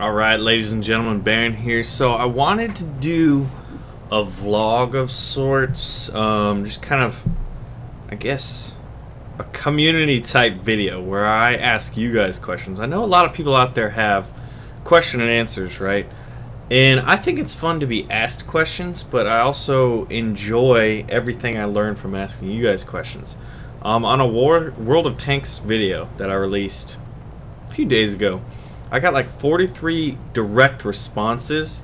Alright, ladies and gentlemen, Baron here. So I wanted to do a vlog of sorts, just kind of, I guess, a community type video where I ask you guys questions. I know a lot of people out there have question and answers, right? And I think it's fun to be asked questions, but I also enjoy everything I learn from asking you guys questions. On a World of Tanks video that I released a few days ago, I got like 43 direct responses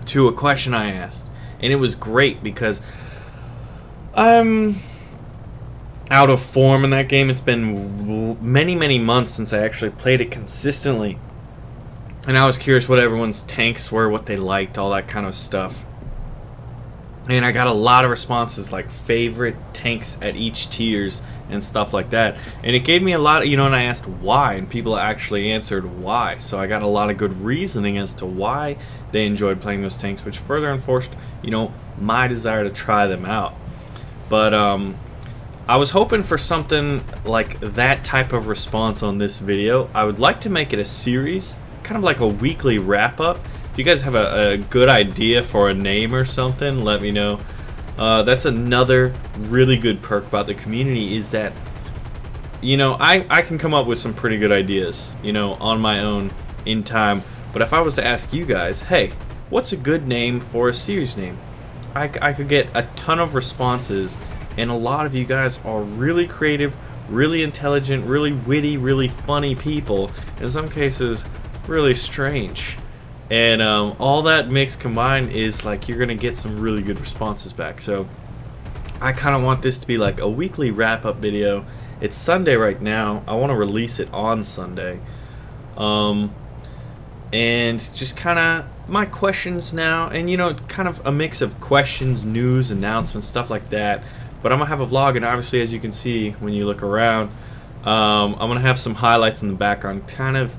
to a question I asked, and it was great because I'm out of form in that game. It's been many months since I actually played it consistently, and I was curious what everyone's tanks were, what they liked, all that kind of stuff. And I got a lot of responses like favorite tanks at each tiers and stuff like that. And it gave me a lot of, and I asked why, and people actually answered why. So I got a lot of good reasoning as to why they enjoyed playing those tanks, which further enforced, my desire to try them out. But I was hoping for something like that type of response on this video. I would like to make it a series, kind of like a weekly wrap-up. If you guys have a good idea for a name or something, let me know. That's another really good perk about the community, is that I can come up with some pretty good ideas on my own in time. But if I was to ask you guys, hey, what's a good name for a series name, I could get a ton of responses, and a lot of you guys are really creative, really intelligent, really witty, really funny people, in some cases really strange. And all that mix combined is like you're gonna get some really good responses back. So I kind of want this to be like a weekly wrap-up video. It's Sunday right now. I want to release it on Sunday, and just kind of my questions now, and kind of a mix of questions, news, announcements, stuff like that. But I'm gonna have a vlog, and obviously, as you can see when you look around, I'm gonna have some highlights in the background, kind of.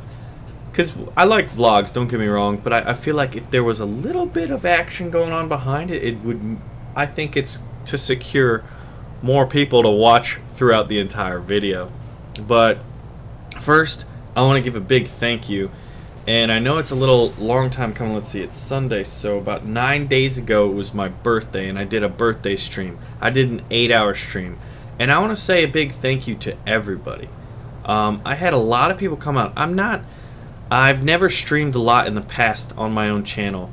Because I like vlogs, don't get me wrong, but I feel like if there was a little bit of action going on behind it, I think it's to secure more people to watch throughout the entire video. But first, I want to give a big thank you. And I know it's a little long time coming. Let's see, it's Sunday, so about 9 days ago it was my birthday, and I did a birthday stream. I did an 8-hour stream. And I want to say a big thank you to everybody. I had a lot of people come out. I've never streamed a lot in the past on my own channel.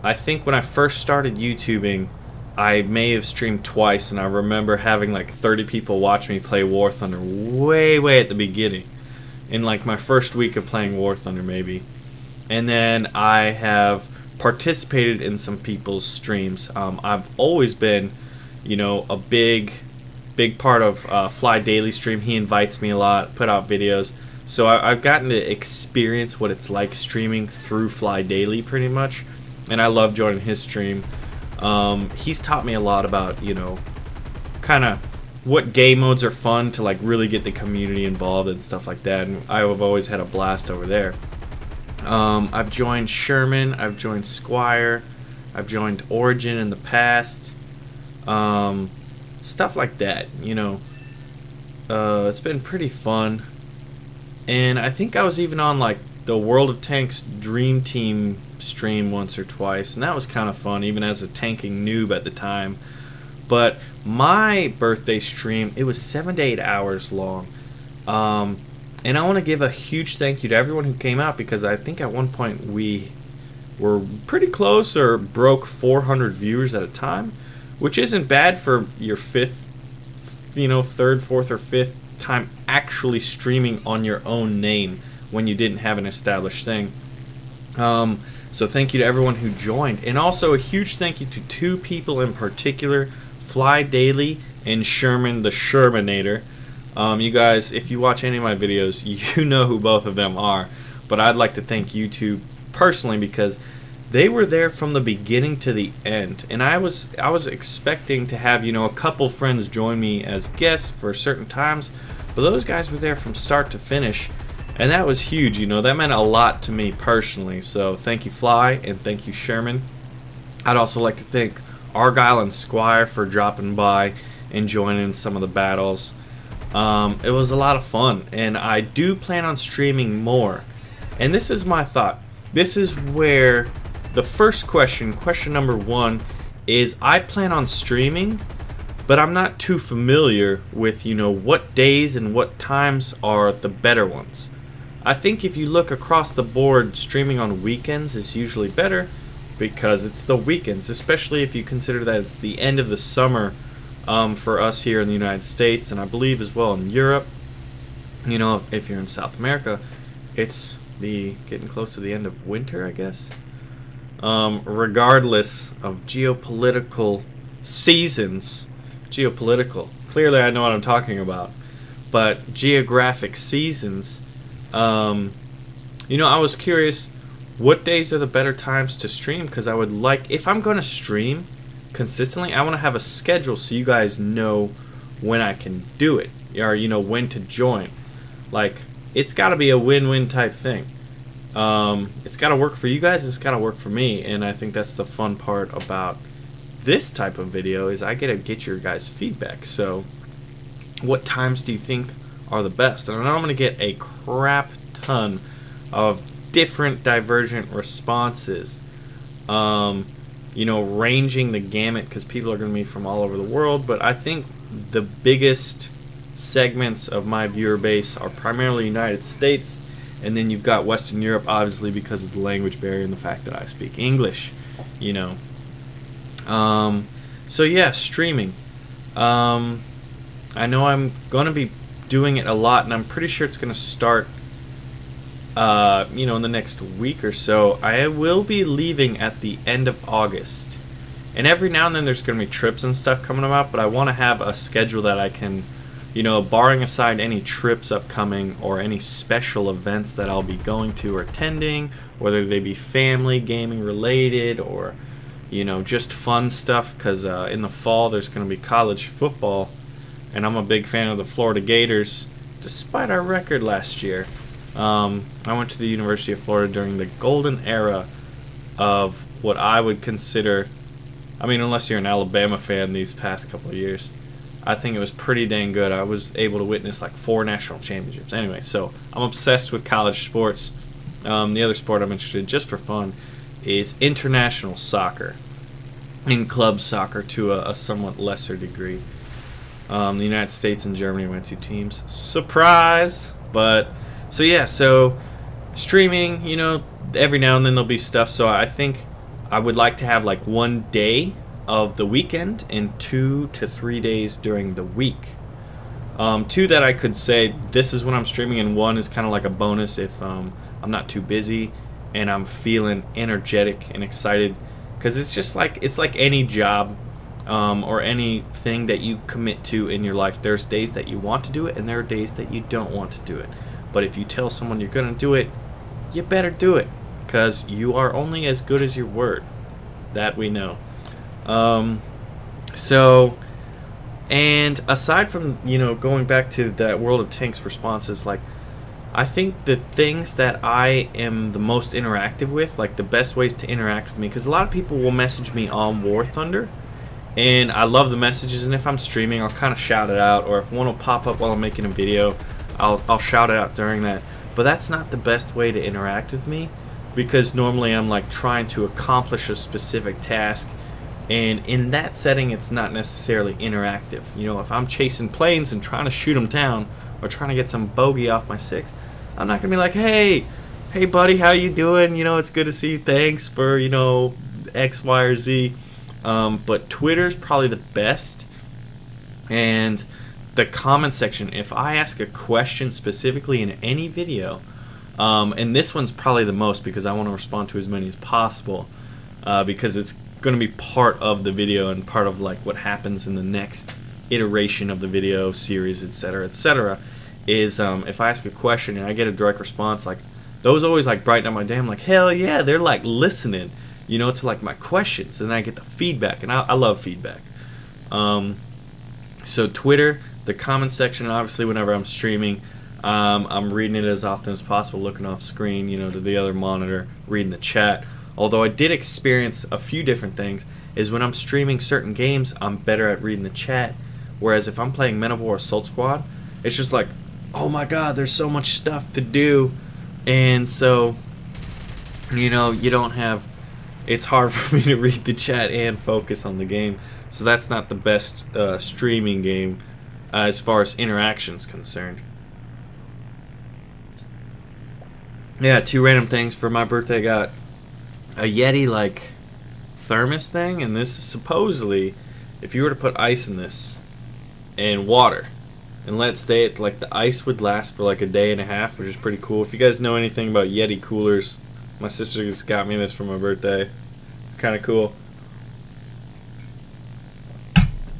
I think when I first started YouTubing, I may have streamed twice, and I remember having like 30 people watch me play War Thunder way at the beginning, in like my first week of playing War Thunder maybe. And then I have participated in some people's streams. I've always been, a big part of Fly Daily stream. He invites me a lot, put out videos. So I've gotten to experience what it's like streaming through Fly Daily pretty much, and I love joining his stream. He's taught me a lot about, kind of what game modes are fun to like really get the community involved and stuff like that, and I've always had a blast over there. I've joined Sherman, I've joined Squire, I've joined Origin in the past, stuff like that, it's been pretty fun. And I think I was even on like the World of Tanks Dream Team stream once or twice, and that was kind of fun, even as a tanking noob at the time. But my birthday stream, it was 7 to 8 hours long, and I want to give a huge thank you to everyone who came out, because I think at one point we were pretty close or broke 400 viewers at a time, which isn't bad for your third, fourth, or fifth time actually streaming on your own name when you didn't have an established thing. So thank you to everyone who joined, and also a huge thank you to two people in particular, Fly Daily and Sherman the Shermanator. You guys, if you watch any of my videos, you know who both of them are, but I'd like to thank you two personally, because they were there from the beginning to the end, and I was expecting to have a couple friends join me as guests for certain times, but those guys were there from start to finish, and that was huge. That meant a lot to me personally. So thank you, Fly, and thank you, Sherman. I'd also like to thank Argyle and Squire for dropping by and joining some of the battles. It was a lot of fun, and I do plan on streaming more. And this is my thought. This is where the first question number 1, is I plan on streaming, but I'm not too familiar with, you know, what days and what times are the better ones. I think if you look across the board, streaming on weekends is usually better because it's the weekends, especially if you consider that it's the end of the summer for us here in the United States, and I believe as well in Europe. You know, if you're in South America, it's getting close to the end of winter, I guess. Regardless of geopolitical seasons, clearly I know what I'm talking about, but geographic seasons, you know, I was curious what days are the better times to stream, because I would like, if I'm going to stream consistently, I want to have a schedule so you guys know when I can do it, or, you know, when to join. Like, it's got to be a win-win type thing. It's got to work for you guys, it's got to work for me, and I think that's the fun part about this type of video, is I get to get your guys' feedback. So what times do you think are the best? And I know I'm going to get a crap ton of different divergent responses, you know, ranging the gamut, because people are going to be from all over the world. But I think the biggest segments of my viewer base are primarily United States, and then you've got Western Europe, obviously, because of the language barrier and the fact that I speak English, you know. So yeah, streaming. I know I'm going to be doing it a lot, and I'm pretty sure it's going to start, you know, in the next week or so. I will be leaving at the end of August, and every now and then there's going to be trips and stuff coming up, but I want to have a schedule that I can, you know, barring aside any trips upcoming or any special events that I'll be going to or attending, whether they be family, gaming related, or, you know, just fun stuff, because in the fall there's going to be college football, and I'm a big fan of the Florida Gators, despite our record last year. I went to the University of Florida during the golden era of what I would consider, I mean, unless you're an Alabama fan these past couple of years, I think it was pretty dang good. I was able to witness like 4 national championships. Anyway, so I'm obsessed with college sports. The other sport I'm interested in, just for fun, is international soccer, and club soccer to a somewhat lesser degree. The United States and Germany are my 2 teams. Surprise! But so yeah, so streaming, you know, every now and then there'll be stuff. So I think I would like to have like 1 day of the weekend and 2 to 3 days during the week. 2 that I could say this is when I'm streaming, and 1 is kind of like a bonus if I'm not too busy and I'm feeling energetic and excited, because it's just like, it's like any job or anything that you commit to in your life. There's days that you want to do it, and there are days that you don't want to do it. But if you tell someone you're gonna do it, you better do it, because you are only as good as your word. That we know. So, and aside from, you know, going back to that World of Tanks responses, like, I think the things that I am the most interactive with, like the best ways to interact with me, because a lot of people will message me on War Thunder, and I love the messages, and if I'm streaming, I'll kind of shout it out, or if one will pop up while I'm making a video, I'll shout it out during that. But that's not the best way to interact with me, because normally I'm like trying to accomplish a specific task, and in that setting it's not necessarily interactive. You know, if I'm chasing planes and trying to shoot them down, or trying to get some bogey off my 6, I'm not gonna be like, hey buddy, how you doing, you know, it's good to see you, thanks for, you know, X, Y, or Z. But Twitter's probably the best, and the comment section, if I ask a question specifically in any video, and this one's probably the most because I want to respond to as many as possible, because it's going to be part of the video and part of like what happens in the next iteration of the video series, etc., is if I ask a question and I get a direct response, like those always like brighten up my day. I'm like, hell yeah, they're like listening, you know, to like my questions, and then I get the feedback, and I love feedback. So Twitter, the comment section, obviously whenever I'm streaming, I'm reading it as often as possible, looking off screen, you know, to the other monitor, reading the chat. Although I did experience a few different things, is when I'm streaming certain games, I'm better at reading the chat, whereas if I'm playing Men of War Assault Squad, it's just like, oh my god, there's so much stuff to do, And so, you know, you don't have, it's hard for me to read the chat and focus on the game. So that's not the best streaming game as far as interaction's concerned. Yeah, 2 random things for my birthday. I got a Yeti like thermos thing, and this is supposedly, if you were to put ice in this and water and let it stay, like the ice would last for like a day and a half, which is pretty cool. If you guys know anything about Yeti coolers, my sister just got me this for my birthday. It's kind of cool.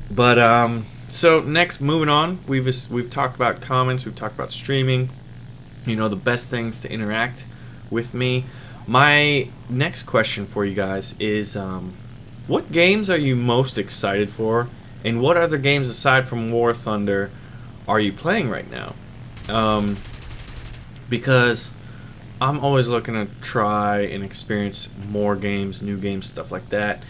But so next, moving on, we've talked about comments, we've talked about streaming, you know, the best things to interact with me. My next question for you guys is, what games are you most excited for, and what other games aside from War Thunder are you playing right now? Because I'm always looking to try and experience more games, new games, stuff like that.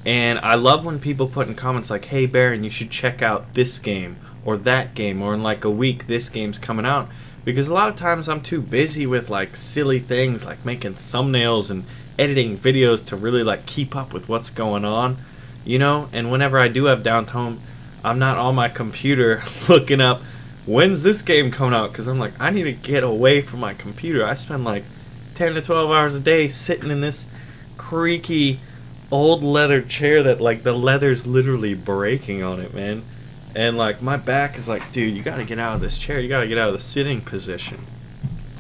And I love when people put in comments like, hey Baron, you should check out this game or that game, or in like a week this game's coming out. Because a lot of times I'm too busy with like silly things like making thumbnails and editing videos to really like keep up with what's going on, you know. And whenever I do have downtime, I'm not on my computer looking up when's this game coming out, because I'm like, I need to get away from my computer. I spend like 10 to 12 hours a day sitting in this creaky old leather chair that like the leather's literally breaking on it, man. And like my back is like, dude, you gotta get out of this chair, you gotta get out of the sitting position.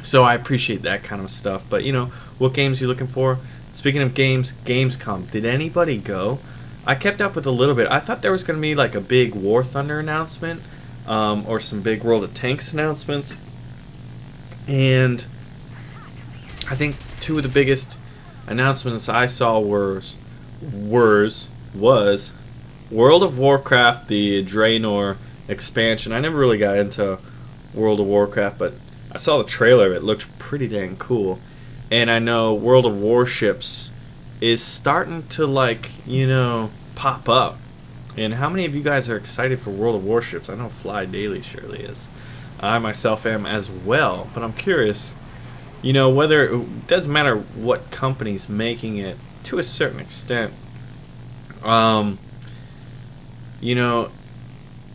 So I appreciate that kind of stuff. But you know, what games are you looking for? Speaking of games, Gamescom, did anybody go? I kept up with a little bit. I thought there was gonna be like a big War Thunder announcement, or some big World of Tanks announcements. And I think 2 of the biggest announcements I saw was World of Warcraft, the Draenor expansion. I never really got into World of Warcraft, but I saw the trailer. It looked pretty dang cool. And I know World of Warships is starting to, like, you know, pop up. And how many of you guys are excited for World of Warships? I know Fly Daily surely is. I myself am as well, but I'm curious, you know, whether it doesn't matter what company's making it to a certain extent. You know,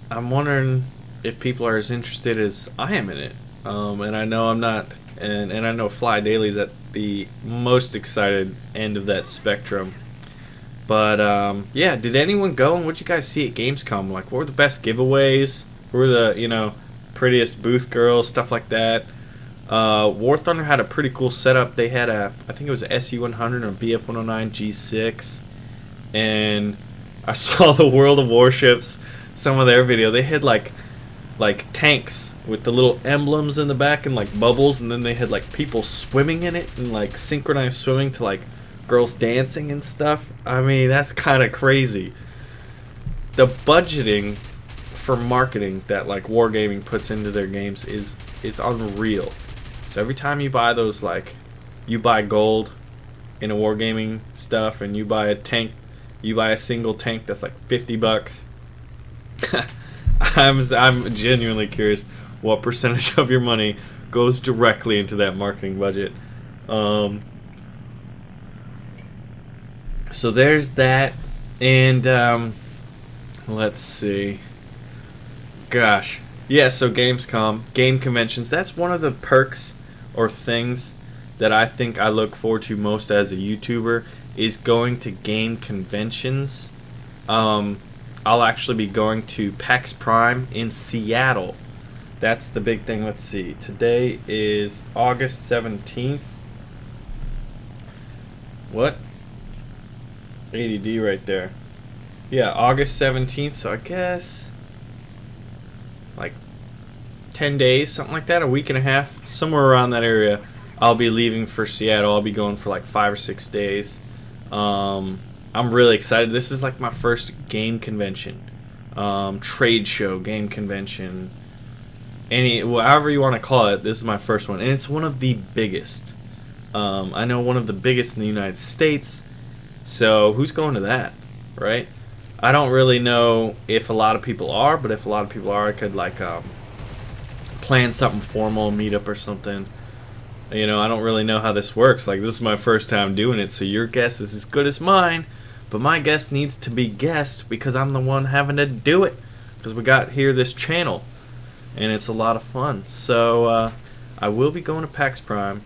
I'm wondering if people are as interested as I am in it. And I know I'm not, and I know Fly Daily's at the most excited end of that spectrum. But yeah, did anyone go, and what'd you guys see at Gamescom? Like, what were the best giveaways? Who were the, you know, prettiest booth girls, stuff like that? War Thunder had a pretty cool setup. They had a, I think it was a SU-100 and a BF-109 G6, and I saw the World of Warships, some of their video. They had like tanks with the little emblems in the back and like bubbles, and then they had like people swimming in it and like synchronized swimming to like girls dancing and stuff. I mean, that's kind of crazy. The budgeting for marketing that like Wargaming puts into their games is unreal. So every time you buy those, like, you buy gold in a Wargaming stuff, and you buy a tank, you buy a single tank that's like $50. I'm genuinely curious what percentage of your money goes directly into that marketing budget. So there's that, and let's see. Gosh, yeah. So Gamescom, game conventions. That's one of the perks or things that I think I look forward to most as a YouTuber, is going to game conventions. I'll actually be going to PAX Prime in Seattle. That's the big thing. Let's see. Today is August 17th. What? ADD right there. Yeah, August 17th, so I guess like 10 days, something like that, a week and a half, somewhere around that area. I'll be leaving for Seattle. I'll be going for like 5 or 6 days. I'm really excited. This is like my first game convention, trade show, game convention, however you want to call it. This is my first one, and it's one of the biggest. I know one of the biggest in the United States. So who's going to that, right? I don't really know if a lot of people are, but if a lot of people are, I could like plan something formal, meetup or something, You know, I don't really know how this works. Like, this is my first time doing it, so your guess is as good as mine. But my guess needs to be guessed because I'm the one having to do it. Because we got here this channel, and it's a lot of fun. So I will be going to PAX Prime,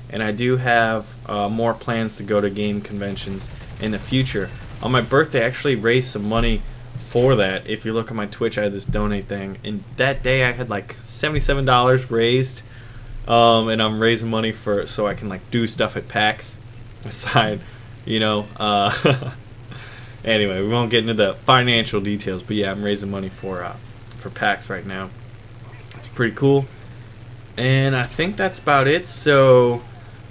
and I do have more plans to go to game conventions in the future. On my birthday, I actually raised some money for that. If you look at my Twitch, I had this donate thing, and that day I had like $77 raised, and I'm raising money for so I can like do stuff at PAX aside, you know. Anyway, we won't get into the financial details, but yeah, I'm raising money for PAX right now. It's pretty cool, and I think that's about it. So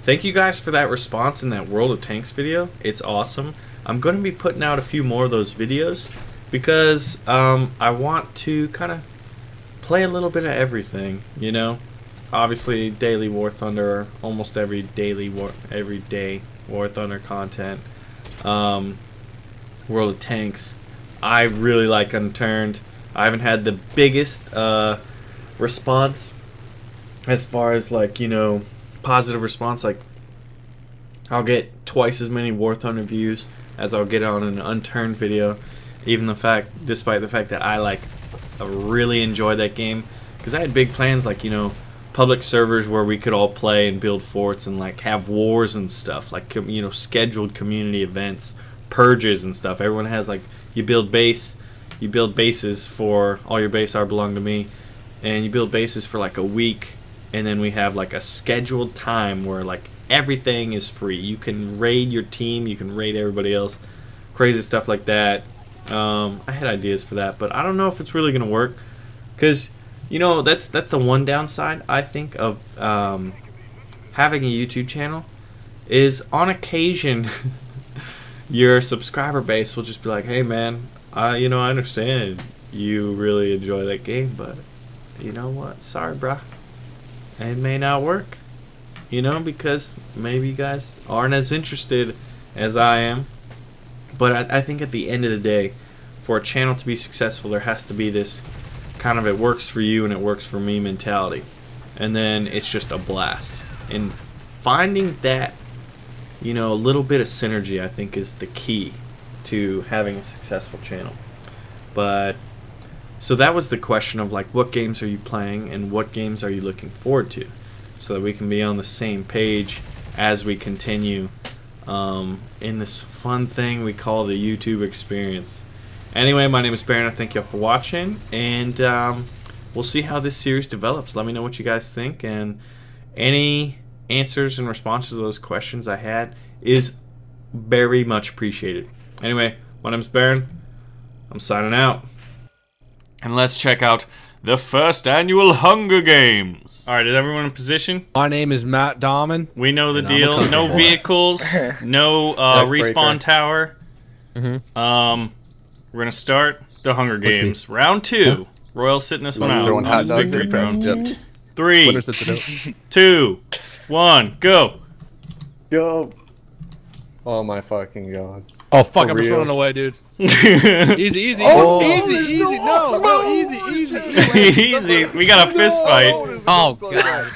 thank you guys for that response in that World of Tanks video. It's awesome. I'm going to be putting out a few more of those videos because I want to kind of play a little bit of everything, you know. Obviously, daily War Thunder, almost every day War Thunder content. World of Tanks. I really like Unturned. I haven't had the biggest response as far as, like, you know, positive response. Like, I'll get twice as many War Thunder views as I'll get on an Unturned video, despite the fact that I really enjoy that game, because I had big plans, like, you know, public servers where we could all play and build forts and like have wars and stuff, like, you know, scheduled community events, purges and stuff. Everyone has, like, you build bases for all your base are belong to me, and you build bases for like a week, and then we have like a scheduled time where like everything is free. You can raid your team, you can raid everybody else, crazy stuff like that. I had ideas for that, but I don't know if it's really gonna work, because, you know, that's the one downside I think of having a YouTube channel, is on occasion your subscriber base will just be like, hey man, you know, I understand you really enjoy that game, but you know what, sorry bruh, it may not work, you know, because maybe you guys aren't as interested as I am. But I think at the end of the day, for a channel to be successful, there has to be this kind of, it works for you and it works for me mentality, and then it's just a blast. And finding that, you know, a little bit of synergy, I think, is the key to having a successful channel. But so that was the question of, like, what games are you playing and what games are you looking forward to, so that we can be on the same page as we continue in this fun thing we call the YouTube experience. Anyway, my name is Baron. I thank y'all for watching, and we'll see how this series develops. Let me know what you guys think, and any answers and responses to those questions I had is very much appreciated. Anyway, my name is Baron. I'm signing out, and let's check out the first annual Hunger Games. All right, is everyone in position? My name is Matt Dahman. We know the deal. No vehicles, no respawn tower. We're gonna start the Hunger Games. Round 2. Royal's sitting this one out on his victory throne. 3, 2, 1, go. Go. Oh my fucking god. Oh fuck, I'm just running away, dude. Easy, easy, Oh, easy, easy. No, easy, easy, easy. Easy. We got a fist fight. Oh god.